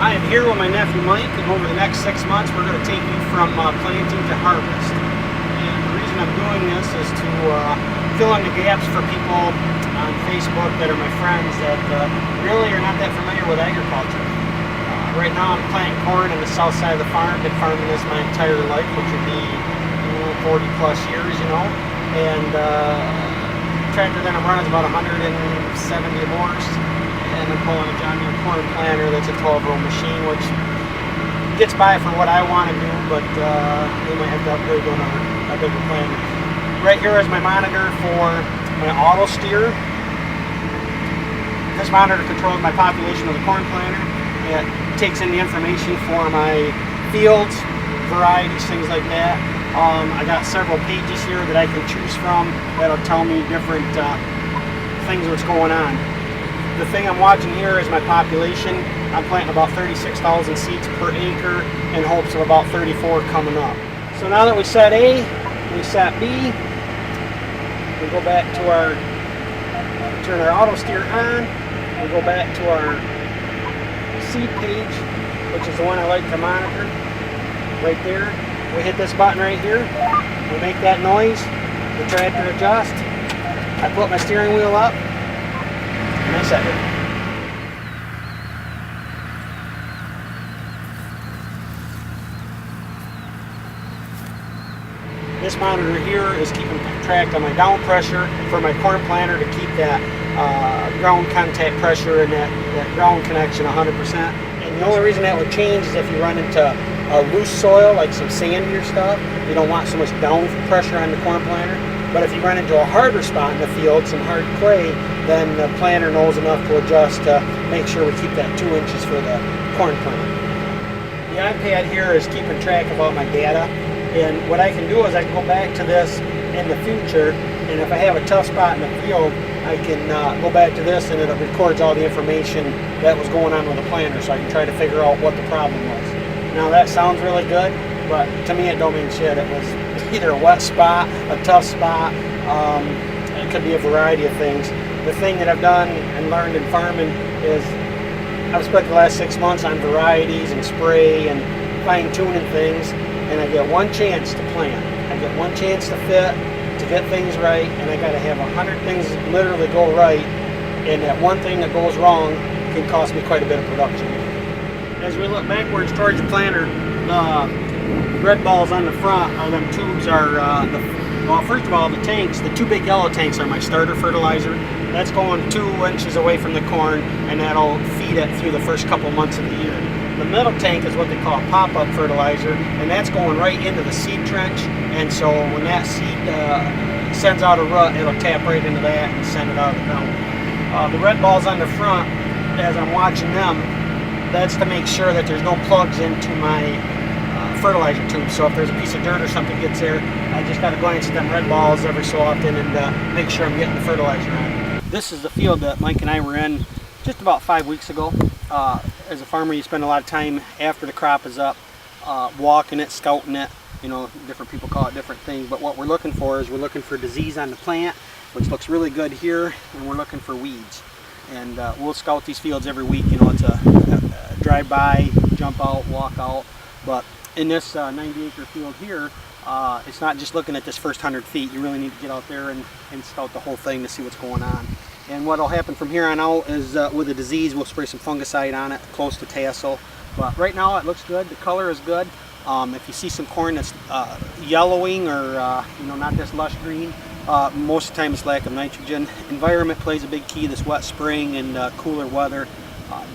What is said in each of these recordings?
I am here with my nephew Mike, and over the next 6 months we're going to take you from planting to harvest. And the reason I'm doing this is to fill in the gaps for people on Facebook that are my friends that really are not that familiar with agriculture. Right now I'm planting corn on the south side of the farm. Been farming this my entire life, which would be 40 plus years, you know. And the tractor that I'm running is about 170 horse. And I'm pulling a John Deere corn planter that's a 12-row machine, which gets by for what I want to do, but we might have to upgrade to a bigger planter. Right here is my monitor for my auto steer. This monitor controls my population of the corn planter. It takes in the information for my fields, varieties, things like that. I got several pages here that I can choose from that'll tell me different things what's going on. The thing I'm watching here is my population. I'm planting about 36,000 seeds per acre in hopes of about 34 coming up. So now that we set A, we set B, we go back to our, turn our auto steer on, we go back to our seed page, which is the one I like to monitor, right there. We hit this button right here, we make that noise, the tractor adjusts, I put my steering wheel up, and I set it. This monitor here is keeping track of my down pressure for my corn planter to keep that ground contact pressure and that ground connection 100%. And the only reason that would change is if you run into loose soil, like some sandier stuff. You don't want so much down pressure on the corn planter. But if you run into a harder spot in the field, some hard clay, then the planter knows enough to adjust to make sure we keep that 2 inches for the corn planter. The iPad here is keeping track of all my data. And what I can do is I can go back to this in the future, and if I have a tough spot in the field, I can go back to this and it records all the information that was going on with the planter, so I can try to figure out what the problem was. Now that sounds really good, but to me it don't mean shit. It was either a wet spot, a tough spot, it could be a variety of things. The thing that I've done and learned in farming is I've spent the last 6 months on varieties and spray and fine-tuning things, and I get one chance to plant. I get one chance to fit, to get things right, and I gotta have 100 things literally go right, and that one thing that goes wrong can cost me quite a bit of production. As we look backwards towards the planter, the red balls on the front are them tubes are, well, first of all, the tanks, the 2 big yellow tanks are my starter fertilizer. That's going 2 inches away from the corn, and that'll feed it through the first couple months of the year. The middle tank is what they call pop-up fertilizer, and that's going right into the seed trench, and so when that seed sends out a root, it'll tap right into that and send it out of the ground. The red balls on the front, as I'm watching them, that's to make sure that there's no plugs into my fertilizer tube. So if there's a piece of dirt or something gets there, I just got to glance at them red balls every so often and make sure I'm getting the fertilizer on. This is the field that Mike and I were in just about 5 weeks ago. As a farmer, you spend a lot of time after the crop is up, walking it, scouting it. You know, different people call it different things, but what we're looking for is we're looking for disease on the plant, which looks really good here, and we're looking for weeds. And we'll scout these fields every week. You know, it's a drive by, jump out, walk out. But in this 90-acre field here, it's not just looking at this first 100 feet. You really need to get out there and scout the whole thing to see what's going on. And what will happen from here on out is with a disease, we'll spray some fungicide on it close to tassel. But right now it looks good. The color is good. If you see some corn that's yellowing or you know, not this lush green, most of the time it's lack of nitrogen. Environment plays a big key. This wet spring and cooler weather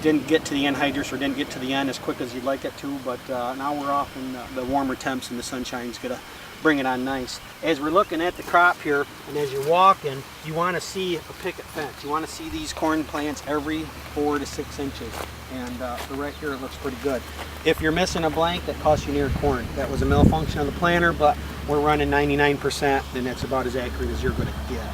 didn't get to the anhydrous, or didn't get to the end as quick as you'd like it to, but now we're off in the warmer temps and the sunshine's gonna bring it on nice. As we're looking at the crop here, and as you're walking, you want to see a picket fence. You want to see these corn plants every 4 to 6 inches, and for right here it looks pretty good. If you're missing a blank, that costs you near corn. That was a malfunction of the planter, but we're running 99%, and that's about as accurate as you're going to get.